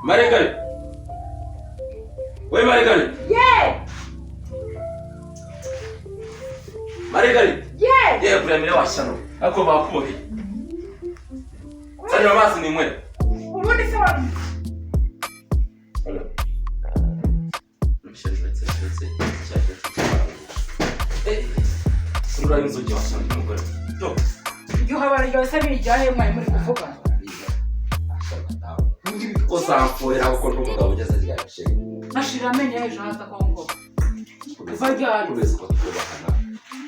Marigari. We Marigari. Yeah. Marigari. Yeah. Yeah, premiere washano. Ako bakuhi. Sasa mama ni mwe. Urundi sawa. Hello. Sura inzoje washano mugore. To. Yo habari yose bijaye mwe muri kuvuga. Osamfurira uko ndumugabo ugeze ryashe. Ashira amenye ejo hata kongo. Vajya. Kubese ko twubahana.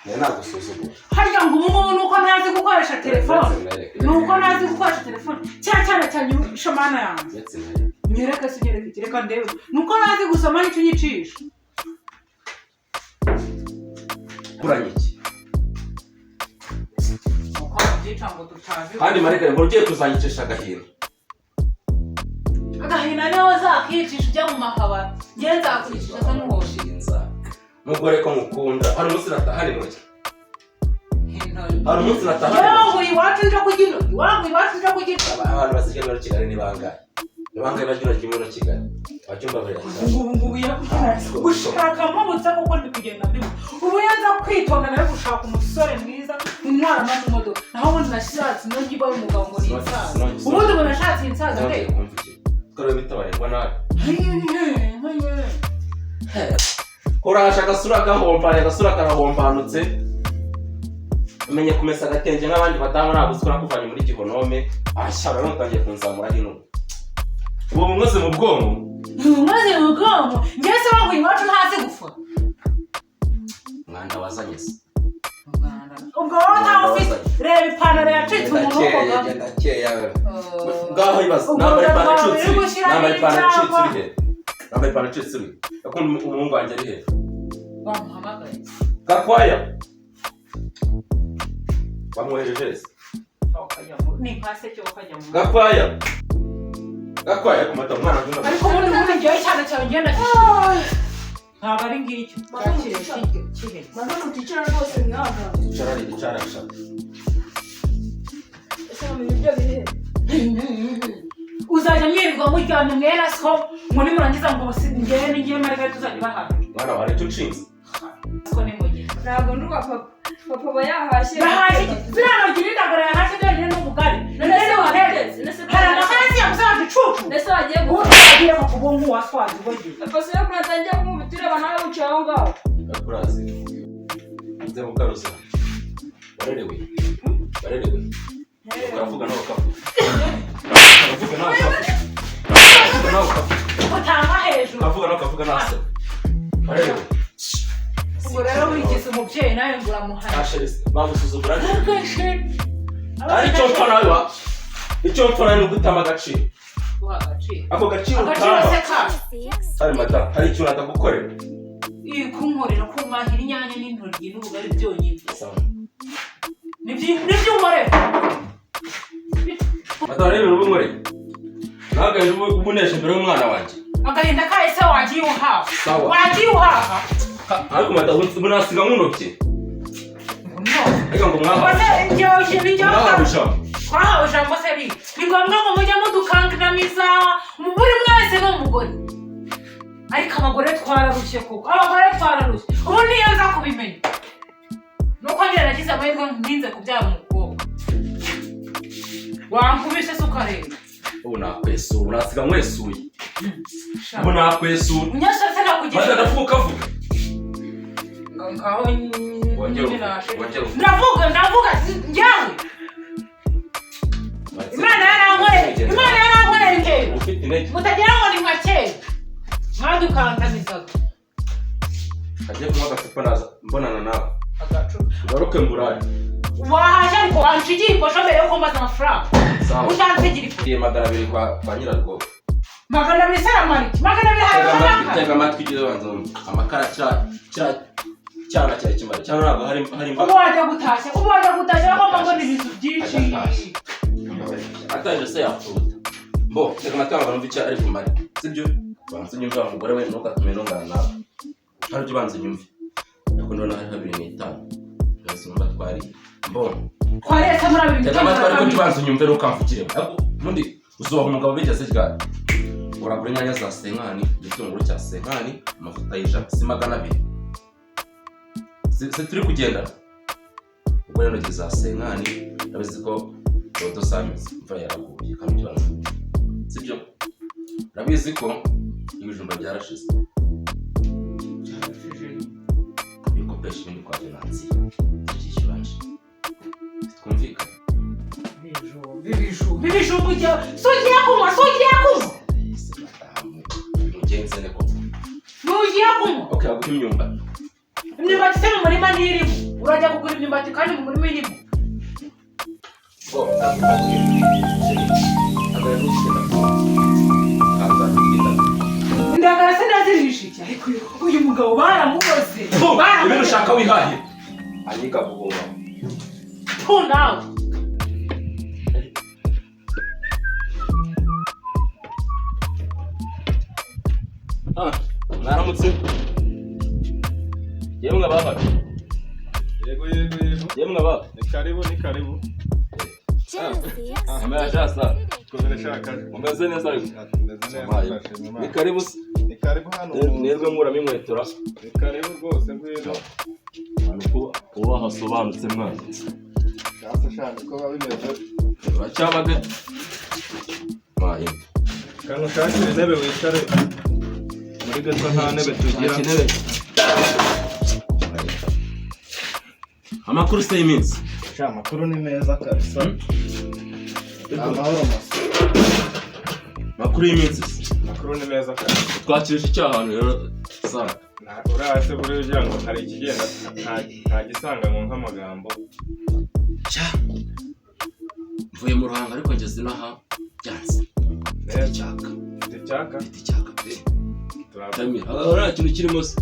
Nena gusuzugura. Haya ngo umuntu nuko nazi gukoresha telefone. Nuko nazi gukoresha telefone. Cyane shomana yanze. Nyereka sinyereka reka ndebe. Nuko nazi gusoma nicyo nyicisha. Kuranyiki. Uko byicambo tutazi. Kandi Marigari ngo ugiye kuzanyicisha gahino. Agahina niho zakicisha ujya mu makabari. Ngenza akuricisha se n'uhoshinza. Mugore ko mukunda. Hari umunsi natahari muke. Hari umunsi natahari. Yawe iwacu nje kugino. Iwacu nje kugino. Abantu basigaye muri Kigali ni bangahe? Bangahe bagira kimwe no Kigali. Bacyumva bari. Ngubu yakugana. Gushaka mubutsa kuko ndi kugenda ndi. Ubu yaza kwitonda nawe gushaka umusore mwiza umwara maze modoka. Naho ubundi nashatse no ngiba umugabo ngo ni insaza. Ubundi ngo nashatse insaza nde. Kare bitabarirwa nabi. Urasha gasura gahombanye gasura karahombanutse. Umenye kumesa gatenge nk'abandi batamu nagusukura kuvanye muri Gikonome. Ashara no tangiye kunzamura hino. Uwo mumwese mu bwonko. Mumwese mu bwonko. Ngese wangu iwacu ntazi gufa. Mwanda wazanye se. Ubwo wata office reba ipantaro yacitse mu maboko ga. Ndakeya. Ngaho ibaza nambaye ipantaro icitse. Nambaye ipantaro icitse. Nambaye ipantaro icitse. Akunda umuhungu wanjye ari he? Bamuhamagaye. Gakwaya. Bamwohereje se. Ni pase cyo kajyamo. Gakwaya. Gakwaya kumata umwana ngunda. Ariko ubundi ngiye cyane cyane ngenda kishira. Ntabwo ari ngicyo. Kihe. Mazana uticara rwose mwaga. Icara sha. Ese mu biryo biri. Uzaje mwirirwa muryamye mwera so muri murangiza ngo ngene ngiye Marigari tuzajya bahana. Mwana wari tucinze. Ko ni mugihe. Ntabwo nduka papa bayahashye. Bahashye. Zirano girindagara yahashye cyane n'umugari. Nese wareze. Hari amakarasi yamusaje cucu. Nese wagiye guhagira mu kubungu waswaje bogi. Papa se yakunatangiye kumubitira bana we ucaho ngaho. Akurazi. Nze mukaruza. Barerewe. Uravuga nawe kafu. Utanga hejuru. Kavuga nase. Barerewe. Ubwo rero wigize umubyeyi nawe ngura muhana. Asherese. Bagusuzugura. Akashe. Ari cyo mpana wa. Icyo mpana ni ugutama agaciro. Agaciro. Ako gaciro utamba. Hari mata, hari icyo natagukorera. Kunkorera kumahira inyanya n'intoryi n'ubugari byonyine. Sawa. Nibyo nkorera. Mata rero ubunkorera. Nagaje ubunesha imbere y'umwana wanjye. Agahinda kahise wagiye uhaha. Sawa. Wagiye uhaha. Ariko mata unasiga nkunoke. Ega ngo mwaha. Wase njye Mwaha. Kwahawe jambo se bi. Ni ngombwa ngo mujya mudukankiramiza. Buri mwese n'umugore. Ariko abagore twararushye kuko. Abagore twararushye. Ubu niyo nza kubimenya. Nuko njye nagize amahirwe ntinze kubyara umukobwa. Wankubise se ukareba. Ubu nakwesura, unasiga mwesuye. Ubu nakwesura. Unyasha se nakugira. Mata ndavuga vuga. Ngaho Wongera. Ndavuga njyawe. Imana yarankoreye nge. Ufite intege. Mutagira ngo ni mwakeye. Mwadukantamizaga. Agiye kunywa agacupa naza mbonana nawe. Agacupa. Ngaruke mburaye. Wahashye ariko wanshigiye ikosho mbere yo kumbaza amafaranga. Sawa. Utantegera ifu. Igiye magana 2 kwa nyirarwo. Magana 2 saramariki. Magana 2 hayo. Tega amatwi igihe banzomba. Amakara cyana cyari kimari. Cyana ntabwo hari Ubu wajya gutashya bagomba ngo ni ibintu byinshi. Ataje se yafuta. Mbo, tega amatwi abantu bica ari kumari. Sibyo? Banze nyumva umugore we nuko atumenongana nawe. Hari byo banze nyumva. Ariko ndona hari 2.5. Bose numva twari. Mbo. Kwaretse muri abiri. Tega amatwi ariko ntibanze nyumve rukamvukire. Ariko mundi uzuba umugabo bigeze cyane. uragura inyanya za senkani, igitunguru cya senkani, amavuta y'ijana si 200. Se turi kugenda ubwo rero ngiye za senkani ndabizi ko dodo samizi mva yaraguye kamujyana sibyo ndabizi ko ibijumba byarashize bikopesha ibindi kwa Venansi cyishyuranje twumvika bibijumba ujya sugiye kunywa mugenze ne ko nugiye kunywa okay aguha imyumbati imyumbati se mu murima ntirimo urajya kugura imyumbati kandi mu murima irimo indagara se ndazirisha iki ariko uyu mugabo baramukoze ibintu ushaka wihaye anyika kugomba nawe mwaramutse yemwe abahaye Yego. yemwe aba Ni karibu. amajasa Komera shaka. umeze neza ariko Ni ni karibu Ni karibu hano. nerwe muramo inkwetora Ni karibu rwose ngwino. ariko uba hasobanutse mwana Cyasa shaka ko babimeze. uracyabaga maye Kano shakira intebe wicare. Muri gato nta ntebe tugira. amakuru se iminsi Sha makuru ni meza kabisa. Amahoro masa. makuru y'iminsi Makuru ni meza kabisa. twakirije icyaha rero sara Urase buri ujya ngo hari ikigenda nta gisanga mu nk'amagambo. cya mvuye mu ruhanga ariko ngeze naha byanze cyaka Icyaka. icyaka pe Turabona. tamira ara kintu kirimo se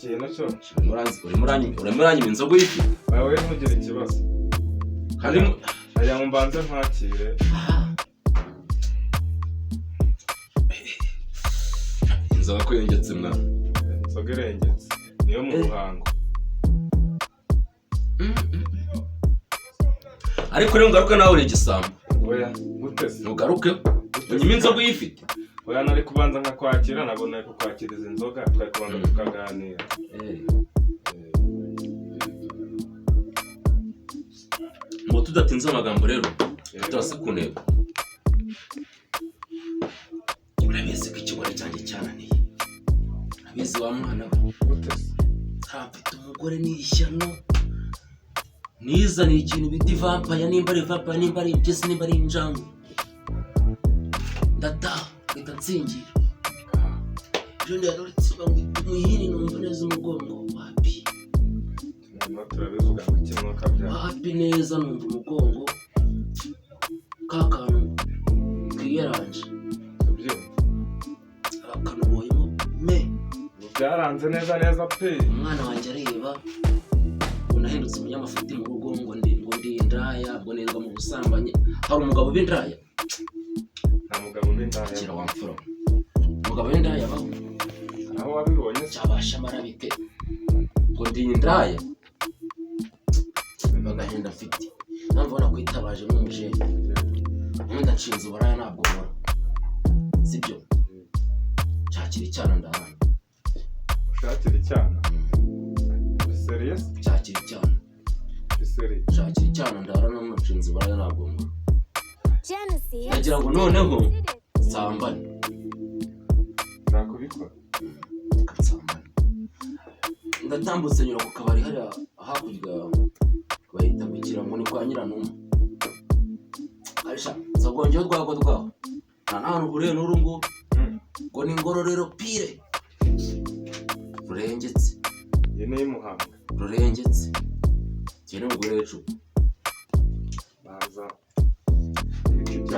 Kintu cyo. uremuranyima inzogo y'ifi Wowe ntugire ikibazo. kandi Aya ngo mbanze nkwakire. inzoga ko yongetse mwana Inzoga irengetse. Niyo mu ruhango. ariko rero ngaruka nawe uri igisambo Oya, gutese. ntugaruke unyima inzoga uyifite Oya nari kubanza nkakwakira nabona kukwakiriza inzoga twari kubanza tukaganira. ngo tudatinze amagambo rero turase ku ntego urabizi ko ikigore cyanjye cyananiye urabizi wa mwana we Gutese. mfite umugore n'ishyano nizaniye ikintu bita ivampaya nimba ari vampaya nimba ari impyisi nimba ari injangwe ndataha mpita nsingira ejo ndayanuritse muhini numva neza umugongo wapi Turimo turabivuga ngo kimwe kabya. wapi neza numva umugongo ka kantu kiyaranje Byo. akanoboyemo me Byaranze neza pe. umwana wanjye areba unahindutse umunyamafuti mu rugo ngo ndi indaya ngo nirwa mu busambanyi hari umugabo w'indaya Nta mugabo mbindaya. kira wamfura umugabo w'indaya baho Aho wabibonye cyabasha marabite ngo ndi indaya bagahinda mfite mpamvu ubona kwitabaje nk'umujeni ubundi nshinze uburaya ntabwo nkora sibyo cyakira icyana ndarana ushakira icyana. Serious? cyakira icyana Serious. cyakira icyana ndarana nshinze uburaya ntabwo nkora ndagira ngo noneho nsambane Nakubikora. nsambane ndatambutse nyura ku kabari hariya hakurya bahita mu kirango ni kwa nyiranuma arisha nzagongera urwagwa rwaho nta n'ahantu huriye n'uru nguru ngo ni Ngororero pire rurengetse Iyi ni iy'Umuhanga. rurengetse njye n'umugore w'icupa Baza.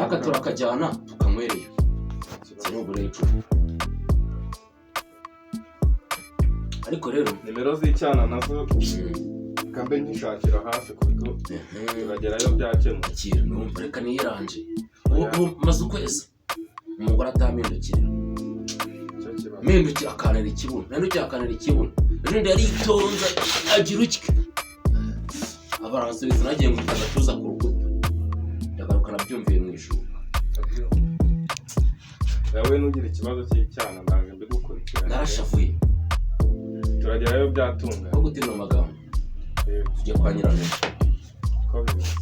aka turakajyana tukanywerera njye n'umugore w'icupa ariko rero Nimero z'icyana nazo kambe nkishakira hafi kuko turagerayo byakemutse. akira numva reka niyiranje ubu maze ukwezi umugore atampindukira Icyo kibazo. mpindukira akanira ikibuno mpindukira akanira ikibuno ejobundi yaritonza agira utya abaransubiza nagiye ngo agatuza ku rukuta ndagaruka nabyumviye mu ijuru Dawe nugira ikibazo cy'icyana ndaje mbigukurikirana. narashavuye Turagerayo byatunga. aho guterura amagambo tujya kwa nyiramenyo Ko bimeze.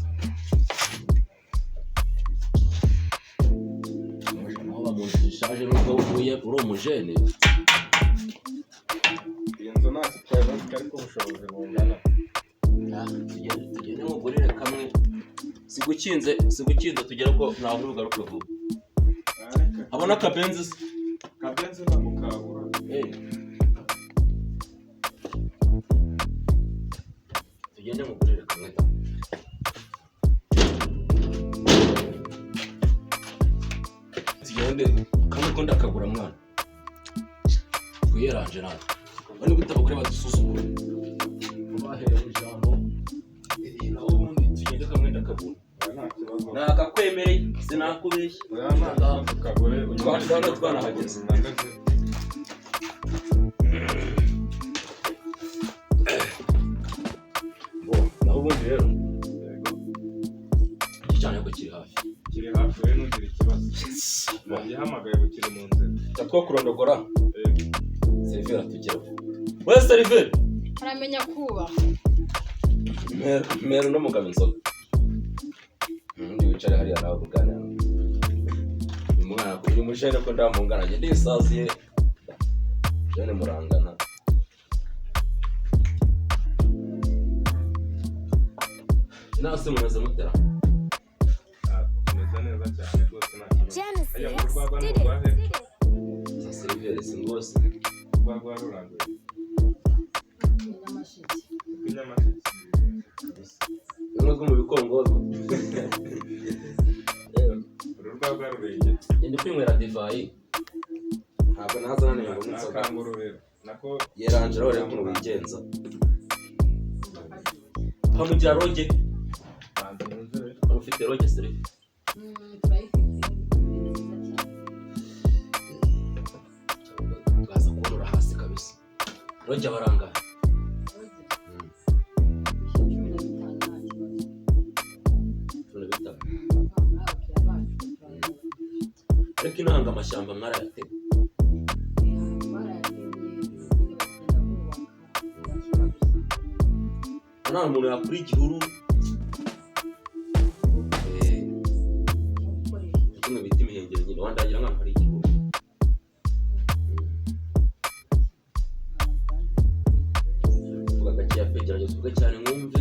aho bamuntu ishaje nubwo uvuye uri umujene Iyi nzu nta kitwaye ariko ubushobozi bungana. tugende mugurire kamwe sigukinze tugere ko ntawe uri bugaruke vuba abona akabenzi se Kabenzi ntabwo kabura. tugende mugurire kamwe da tugende kamwe ko ndakagura mwana twiyeranje natwe bani gute abagore badusuzugura bahereye ijambo naho ubundi tugende kamwe ndakagura Nta kibazo. nakakwemereye sinakubeshya Kagore Twashobora twanahageze. naho ubundi rero iki cyane ko kiri hafi kiri hafi we nugira ikibazo. Yagihamagaye bukiri mu nzira. tatwo kurondogora seriveri atugeraho we seriveri aramenya kubaha. meru n'umugabo inzoga undi wicare hariya nawe kuganira uyu mwana uri mujene ko ndamungana njye ndisaziye jene murangana nase mumeze mutera Tumeze neza cyane rwose nta kibazo. Ajya mu rwagwa n'urwahe. za seriveri singose Urwagwa ruranguye. Rw'inyamasheke. bimwe bwo mu bikongozo Uru rwagwa rurenge. ndi kwinywera divayi ntabwo naza naniwe ngo nsoga Nakanguru rero. Nako yeranje rero rero ukuntu wigenza hamugira roge banze mu nzira. ufite roge serivi twaza korora hasi kabisa roge abarangara ariko inanga amashyamba mwarayatema nta muntu yakura igihuru kimwe bita imihengeri nyine wandagira nk'ahantu hari igihuru tuvuga gakeya pe gerageza uvuge cyane mwumve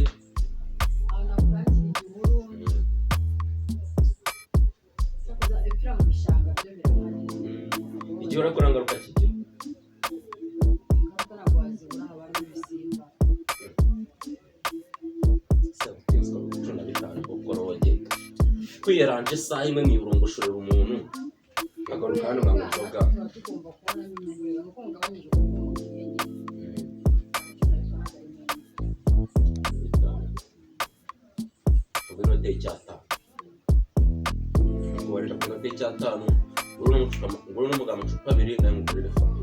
igihe urakora ngaruka kigira kwiyeranje isaha imwe mwiburungushurira umuntu agaruka hano nkanywa inzoga ubwo inote y'icyatanu kubarira ku inote y'icyatanu uri n'umugabo amacupa abiri nawe ngugurire fanta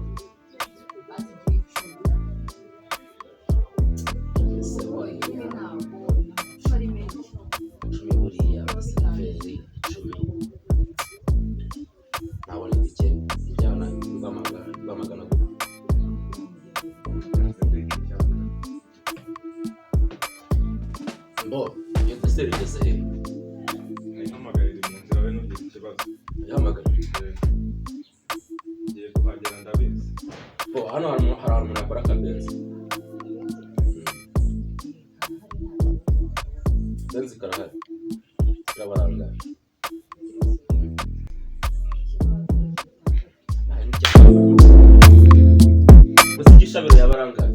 icumi buriya seriveri icumi ntabona itike ijyana rwamagana gusa mbo iyo deseri igeze he Nahamagaye iri mu nzira we nugira ikibazo. yahamagaye Ngiye kuhagera ndabizi. bo hano hari umuntu akora akabenzi benzi karahari kirabarangara gusa igishabiro yabarangara